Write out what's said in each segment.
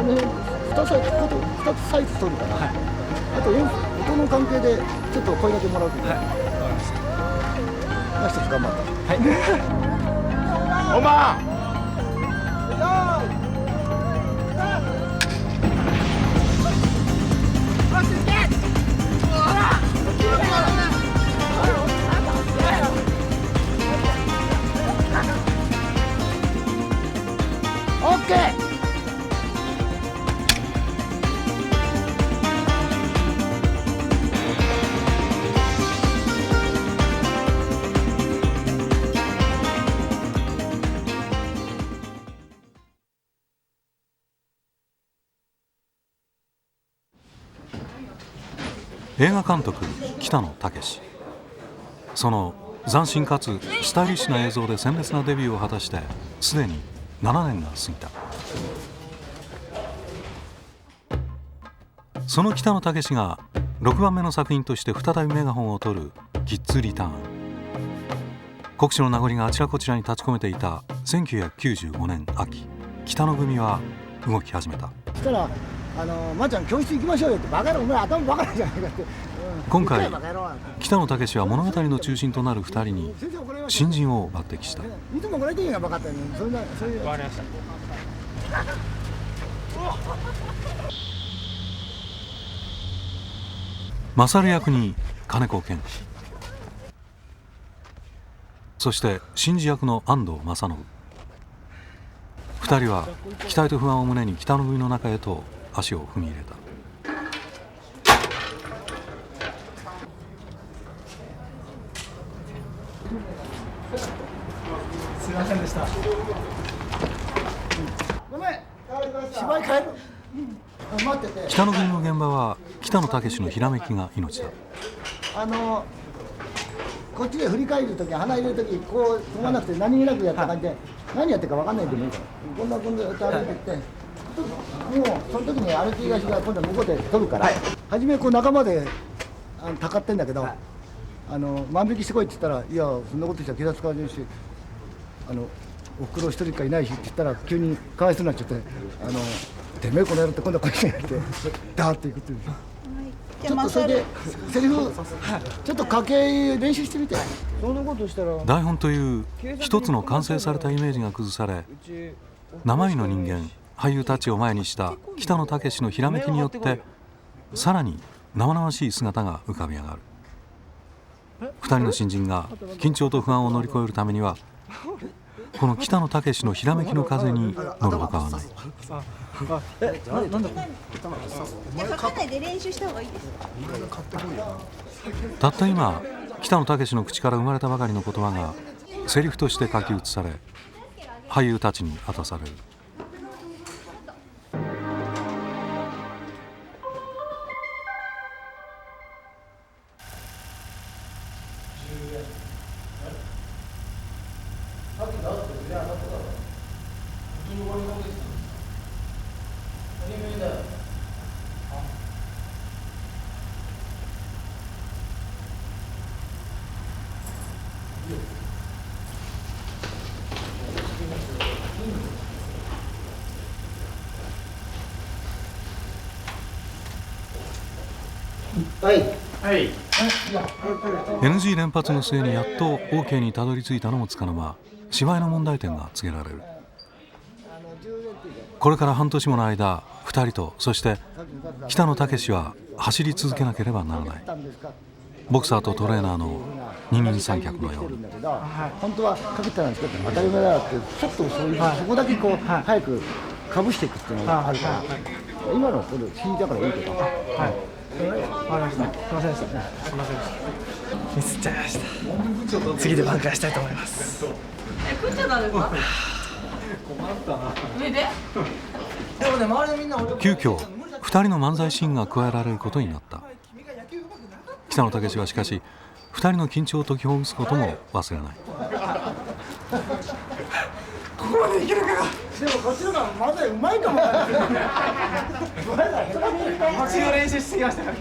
その辺2つサイズ取るから、はい、あと音の関係でちょっと声だけもらうといい。はい、わかりました。一つ頑張った。はい。本番。オッケー。映画監督北野武。その斬新かつスタイリッシュな映像で鮮烈なデビューを果たしてすでに7年が過ぎた。その北野武が6番目の作品として再びメガホンを取るキッズリターン。国史の名残があちらこちらに立ち込めていた1995年秋、北野組は動き始めた。そしたらまっちゃん教室行きましょうよって、バカ野郎お前頭バカなんじゃないかって、今回北野武は物語の中心となる2人に新人を抜擢した。いつもこれでいいが分かったよね。そういう。分かりました。勝役に金子健、そして新次役の安藤正信。2人は期待と不安を胸に北野組の中へと足を踏み入れた。すみませんでした。ごめん。芝居変える。待ってて。北野組の現場は北野武のひらめきが命だ。こっちで振り返るとき、鼻入れるとき、こう飛ばなくて何気なくやった感じで、何やってるか分かんないでもいいから、こんな歩いていって、もうその時に歩き東が今度向こうで取るから、初めこう仲間でたかってんだけど、万引きしてこいって言ったら、いや、そんなことしたら警察からにし、おふくろ一人しかいないしって言ったら、急にかわいそうになっちゃって、てめえこの野郎って今度はこっちにやって、ダーっていくっていう。ちょっとそれでセリフちょっと掛け練習してみて。そんなことしたら台本という一つの完成されたイメージが崩され、生身の人間俳優たちを前にした北野武のひらめきによってさらに生々しい姿が浮かび上がる。2人の新人が緊張と不安を乗り越えるためには、この北野武のひらめきの風に乗るほかはない。なんだ書かないで練習した方がいいです。たった今北野武の口から生まれたばかりの言葉がセリフとして書き写され、俳優たちに渡される。はいはい、NG 連発の末にやっと OK にたどり着いたのもつかの間、芝居の問題点が告げられる。これから半年もの間2人と、そして北野武は走り続けなければならない。ボクサーとトレーナーの二人三脚のように。本当はかけてたんですけど当たり前だって、ちょっとそういう、そこだけこう早くかぶしていくっていうのがあるから、今のこれ引いたからいいけど。はい、わかりました。すみませんでした。すみませんでした。ミスっちゃいました。次で挽回したいと思います。食っちゃダメですか？困ったな。上で？でもね、周りのみんな急遽2人の漫才シーンが加えられることになった。北野武はしかし2人の緊張を解きほぐすことも忘れない。ここまでいけるかが。でもこっちの方が漫才うまいかも。走りを練習しすぎましたから。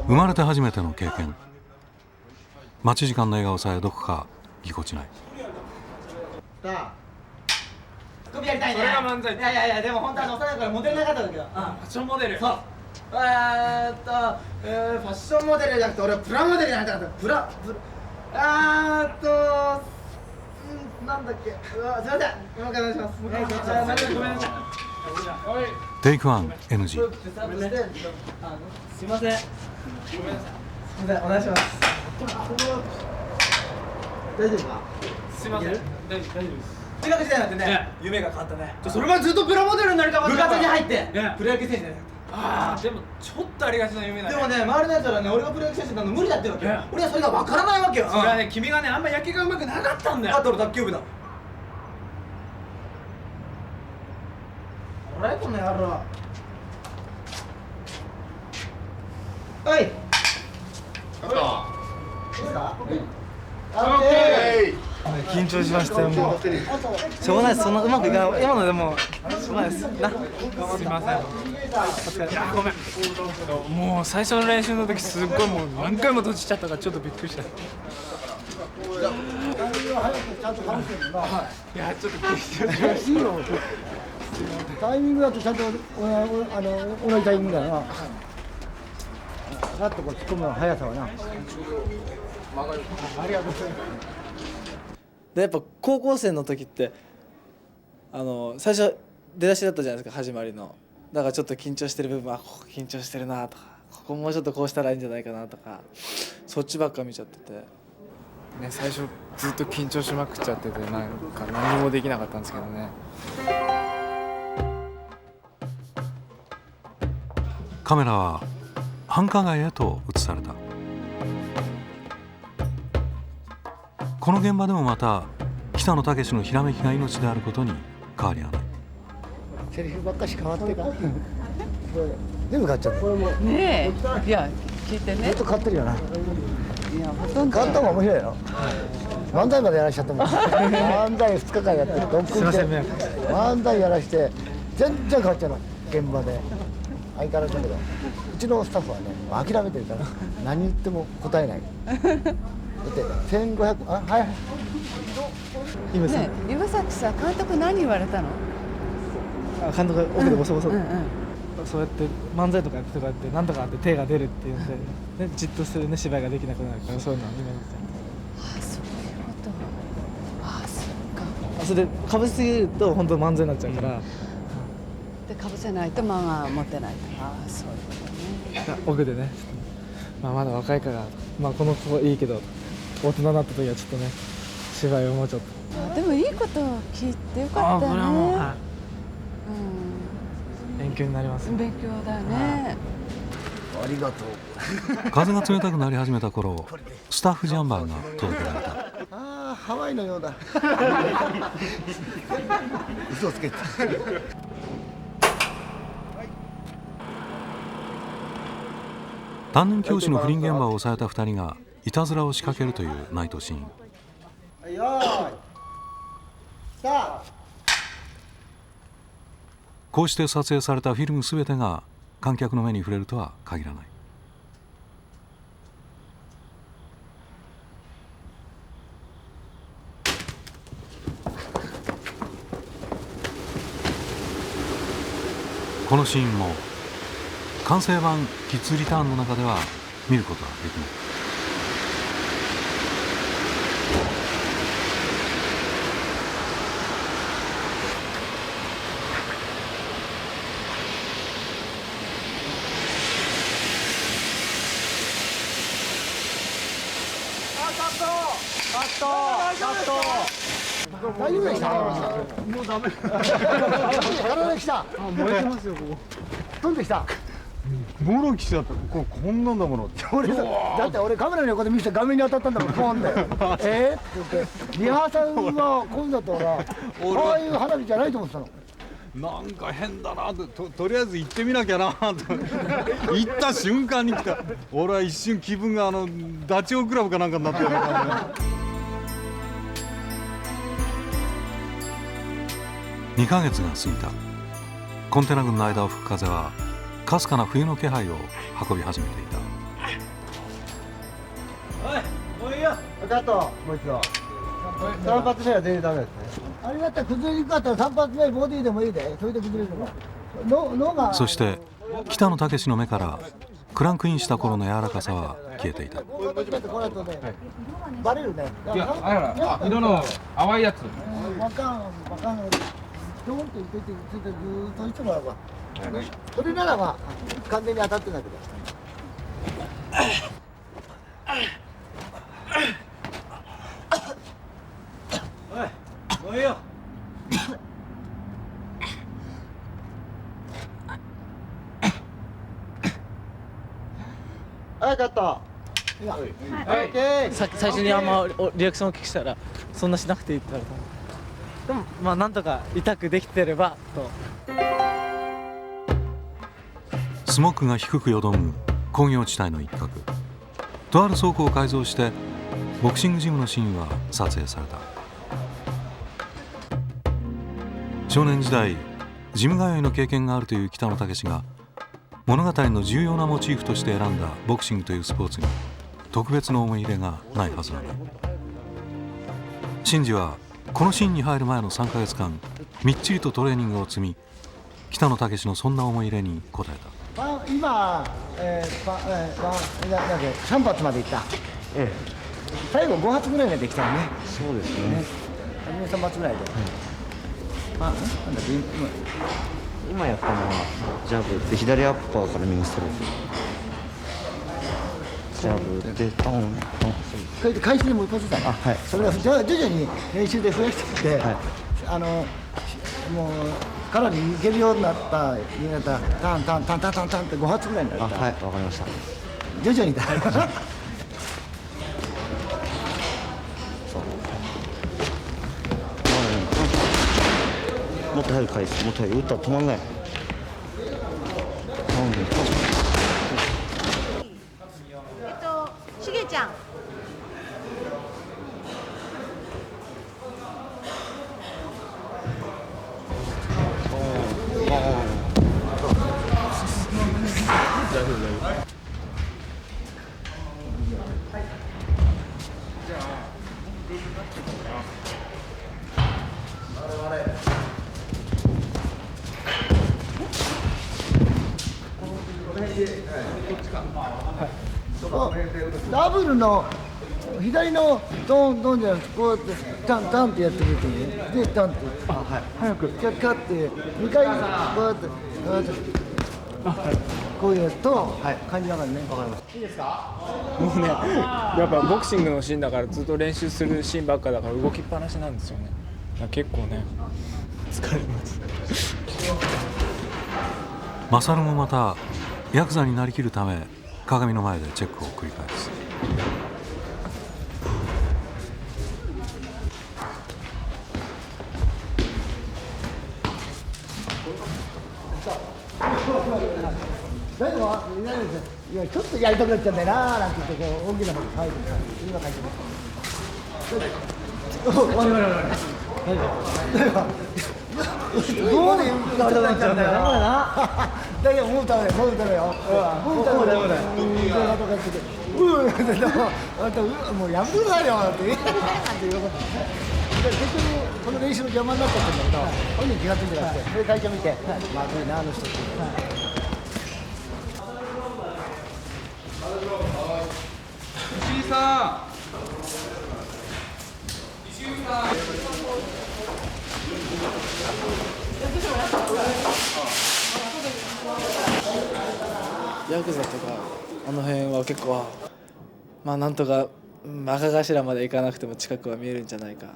生まれて初めての経験。待ち時間の笑顔さえどこかぎこちない。コミやりたいね。それが漫才。いやいやいや、でも本当幼いからモデルなかったんだけど。ファッションモデル。そう。ファッションモデルじゃなくて俺はプラモデルになりたかった。なんだっけ。すいません。もう一回お願いします。ごめんなさい。テイク1 NG。すいません。お願いします。大丈夫か。すいません。大丈夫です。中学時代なんてね、夢が変わったね。それまでずっとプラモデルになりたかった。部活に入ってねプロ野球選手になりたかっああ、でもちょっとありがちな夢だね。た。でもね、周りのやつらね、俺がプロ野球選手になるの無理だってるわけよ。俺はそれが分からないわけよ。それはね、君がね、あんま野球が上手くなかったんだよ。あと俺卓球部だ。俺この野郎。はい。いいですか？オッケー。緊張しましたよ。もうしょうがないです。そんなうまくいかない。今のでもしょうがないですな。すいません。いや、ごめん。もう最初の練習の時すっごいもう何回も閉じちゃったからちょっとびっくりした。いや、ちょっと緊張しましいいよ。タイミングだとちゃんと同じタイミングだな。ガッとこう突っ込むの速さはな。ありがとうございます。でやっぱ高校生の時って最初出だしだったじゃないですか、始まりの。だからちょっと緊張してる部分はここ緊張してるなとか、ここもうちょっとこうしたらいいんじゃないかなとか、そっちばっか見ちゃってて、ね、最初ずっと緊張しまくっちゃってて、なんか何もできなかったんですけどね。カメラは繁華街へと移された。この現場でもまた北野武のひらめきが命であることに変わりはない。セリフばっかし変わってか。全部変わっちゃった。ねえ、いや、聞いてねずっ。と変わってるよな。いや、ほとんど。変わった方が面白いよ。漫才までやらしちゃったもん。漫才2日間やってる。ドン組んで漫才やらして全然変わっちゃうの現場で。相変わらずだけど、うちのスタッフはね諦めてるから何言っても答えない。だって1500はい。ねえ、岩崎さ、監督何言われたの？監督が奥でボソボソ、うんうん。そうやって漫才とかやってとかやってなんとかあって手が出るっていうんで、ね、じっとするね芝居ができなくなるから、そういうのは今みたいな。あ、そういうこと。あ、そっか。それでかぶせすぎると本当漫才になっちゃうから、で、かぶせないと間が持てない。あ、そういうことね。奥でね、まだ若いから、この子いいけど大人になった時はちょっとね芝居をもうちょっと。あ、でもいいこと聞いてよかったね。これはもう、はうい、勉強になります。ん、勉強だね。ありがとう。風が冷たくなり始めた頃、スタッフジャンバーが届けられた。ああ、ハワイのようだ。嘘つけた。担任教師の不倫現場を抑えた2人がいたずらを仕掛けるというナイトシーン。はい、よーい。スタート。こうして撮影されたフィルム全てが観客の目に触れるとは限らない。このシーンも完成版キッズリターンの中では見ることはできない。大丈夫でした。もうダメ。体できた。燃えてますよ、ここ。飛んできた。ボロ来ちゃった。こんなんだもの。俺さ、だって俺カメラの横で見せて画面に当たったんだもん、ポンで。って言ってリハーサルはこんだったからこういう花火じゃないと思ってたの。なんか変だなとりあえず行ってみなきゃなと行った瞬間に来た。俺は一瞬気分がダチョウ倶楽部かなんかになってるような感2ヶ月が過ぎた。コンテナ群の間を吹く風はかすかな冬の気配を運び始めていた。おい、もういいよ。カット、もう一度。3発目は全然ダメですね。あれだったら崩れにくかったら3発目ボディでもいいで、それで崩れるの脳が。そして北野武の目からクランクインした頃の柔らかさは消えていた。バレるね。いや、色の淡いやつ。わかん。ドーンってついてずーっとしてもらうわ。それならば完全に当たってないけど。おいよ。はい、カット。最初にあんまリアクションを大きくしたらそんなしなくていいって言われた。でもまあなんとか痛くできてればと。スモッグが低くよどむ工業地帯の一角。とある倉庫を改造してボクシングジムのシーンは撮影された。少年時代ジム通いの経験があるという北野武が物語の重要なモチーフとして選んだボクシングというスポーツに特別の思い入れがないはずはない。真治はこのシーンに入る前の3ヶ月間みっちりとトレーニングを積み北野武のそんな思い入れに応えた。今、3発までいった、最後5発ぐらいができたよね。そうですね。初め3発ぐらいで、なんだっけ今やったのはジャブで左アッパーから右ストレート、ジャブでトントン、それで回数でも一発したの。はい。それが徐々に練習で増やしてきて、もうかなりいけるようになった夕方タンタンタンタンタンタンって5発ぐらいになった。はい、わかりました。徐々にだ。もっと早く返す、もっと早く打ったら止まんない。しげちゃん。ダブルの左のドンドンじゃなくてこうやってタンタンってやってくれていいでタンって早くキャッキャって2回こうやってこういうやつと感じながらね。わかります。いいですか？もうね、やっぱボクシングのシーンだからずっと練習するシーンばっかだから動きっぱなしなんですよね。だから結構ね疲れます。マサルもまたヤクザになりきるため鏡の前でチェックを繰り返す。大丈夫？いやちょっとやりたくなっちゃうんだよなーなんて言ってこう大きな方に書いて今書いてます。おいおいおいおい。どうでやりたくなっちゃうんだよな。だけどもうダメもうダメよ。もうダメだよ。もうやめてくださいよって言うこと。結局この練習の邪魔になっちゃってるんだけど本人気が付いてなくてそれ会長見てまずいなあの人って。石井さん。ヤクザとかあの辺は結構まあなんとか赤頭まで行かなくても近くは見えるんじゃないか。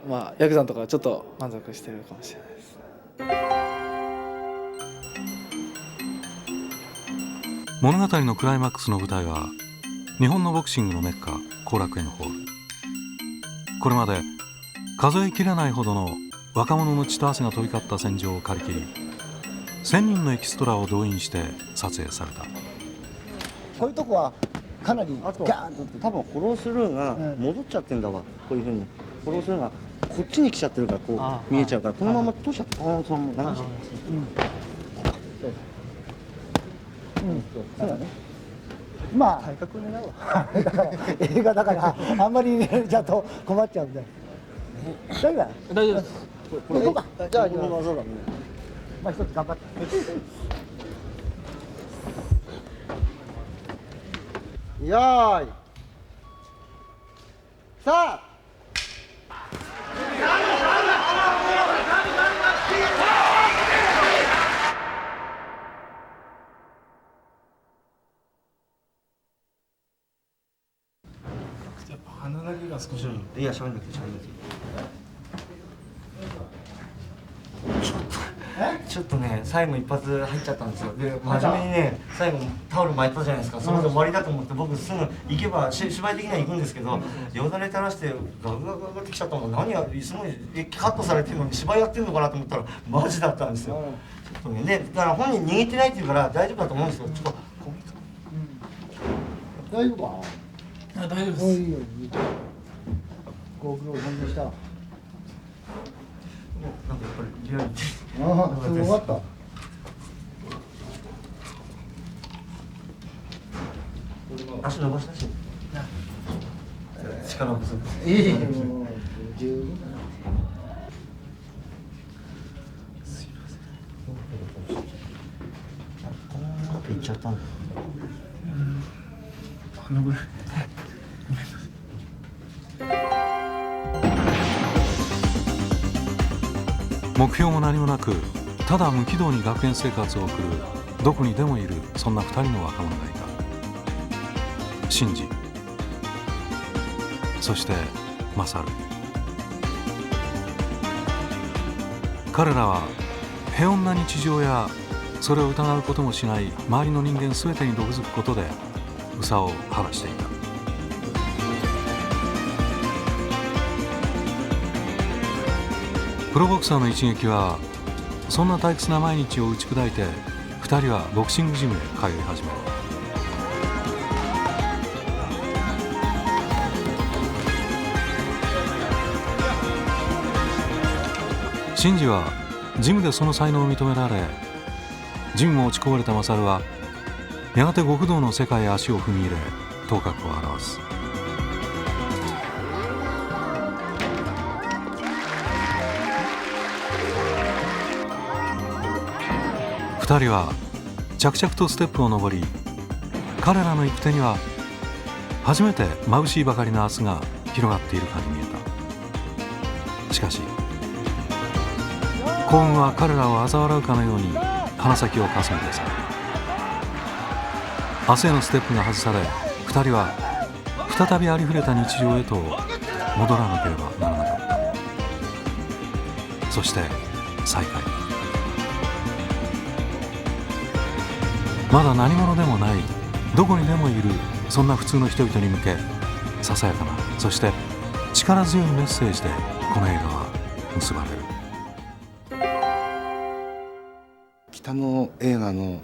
まあヤクザとかはちょっと満足してるかもしれないです。物語のクライマックスの舞台は日本のボクシングのメッカ後楽園ホール。これまで数えきれないほどの若者の血と汗が飛び交った戦場を借り切り1000人のエキストラを動員して撮影された。こういうとこはかなりギャーンと多分フォロースルーが戻っちゃってんだわ。こういうふうにフォロースルーがこっちに来ちゃってるからこう見えちゃうからこのまま通しちゃってそのまま流して。そうだね。まあ改革狙うわ。映画だからあんまり入れちゃうと困っちゃうんで。大丈夫だ。大丈夫です。これ行こうか。じゃあ、そうだね。まあ、一つ頑張って。よーい。さあ。鼻だけが少し。いや、しゃべんなくて、しゃべんなくて。ちょっとね、最後一発入っちゃったんですよ。で、真面目にね、最後タオル巻いたじゃないですか。それで終わりだと思って、僕すぐ行けば芝居的には行くんですけど、よだれ垂らしてガグガグガグってきちゃったもん。何や、すごいカットされてるのに芝居やってるのかなと思ったらマジだったんですよ。ちょっとね、で、だから本人握ってないっていうから大丈夫だと思うんですけど、ちょっと大丈夫か。あ、大丈夫です。いいよ、いいよ。ご苦労さんでした。なんかやっぱりリアリティ。ああ、すごかった。足伸ばしたし。力不足。いい。十分だな。すいません。このまま行っちゃったんだ。鼻ぐらい。目標も何もなくただ無軌道に学園生活を送るどこにでもいるそんな2人の若者がいた。シンジ、そしてマサル。彼らは平穏な日常やそれを疑うこともしない周りの人間全てに毒づくことで憂さを晴らしていた。プロボクサーの一撃はそんな退屈な毎日を打ち砕いて2人はボクシングジムへ通い始める。シンジはジムでその才能を認められ、ジムも落ちこぼれたマサルはやがて極道の世界へ足を踏み入れ頭角を現す。2人は着々とステップを上り、彼らの行く手には初めて眩しいばかりの明日が広がっているかに見えた。しかし幸運は彼らを嘲笑うかのように鼻先をかすめて去る。明日へのステップが外され、2人は再びありふれた日常へと戻らなければならなかった。そして再会。まだ何者でもない、どこにでもいるそんな普通の人々に向け、ささやかな、そして力強いメッセージでこの映画は結ばれる。北の映画の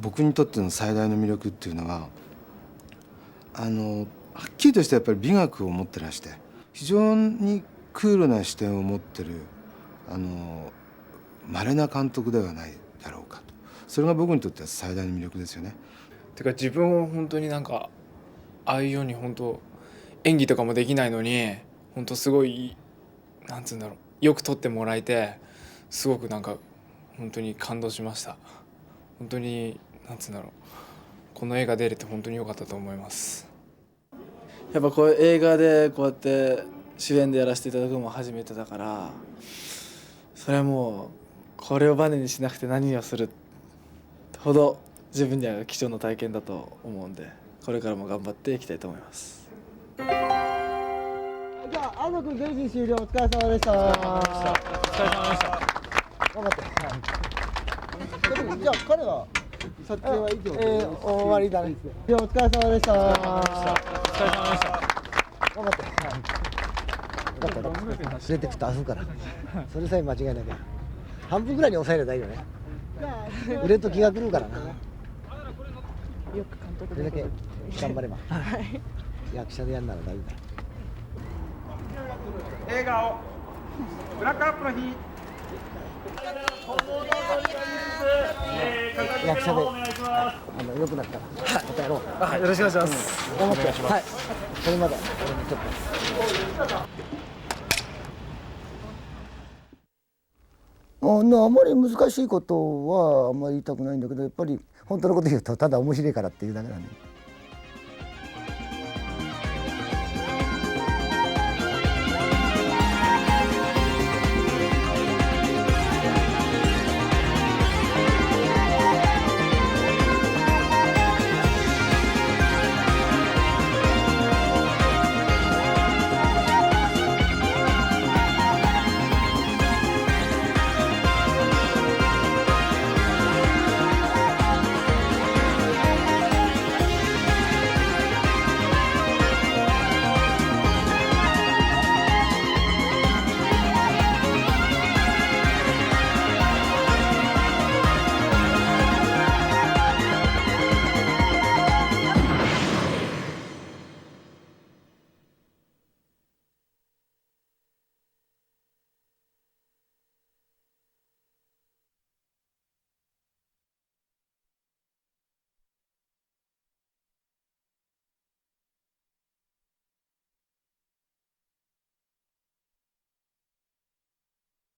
僕にとっての最大の魅力っていうのは、はっきりとしたやっぱり美学を持ってらして、非常にクールな視点を持ってる稀な監督ではないだろうかと。それが僕にとっては最大の魅力ですよね。てか自分を本当になんかああいうように本当演技とかもできないのに本当すごいなんつうんだろう、よく撮ってもらえてすごくなんか本当に感動しました。本当になんつうんだろう、この映画出れて本当に良かったと思います。やっぱこういう映画でこうやって主演でやらせていただくのも初めてだから、それはもうこれをバネにしなくて何をするほど自分には貴重な体験だと思うんで、これからも頑張っていきたいと思います。じゃあ、安野君、ゲージ終了、お疲れ様でした。お疲れ様でした。頑張って。じゃあ、彼は撮影は以上で、終わりだね。じゃあ、お疲れ様でした。お疲れ様でした。頑張って。だから、連れてくと遊ぶから。それさえ間違いなきゃ。半分ぐらいに抑えればいいよね。売れると気が狂うからな。よく監督で。それだけ頑張れば。役者でやるなら大丈夫だ。映画をブラックアップの日。役者で良くなったらまたやろう。よろしくお願いします。頑張って。はい。それまでちょっと。あまり難しいことはあんまり言いたくないんだけど、やっぱり本当のこと言うとただ面白いからっていうだけなんで。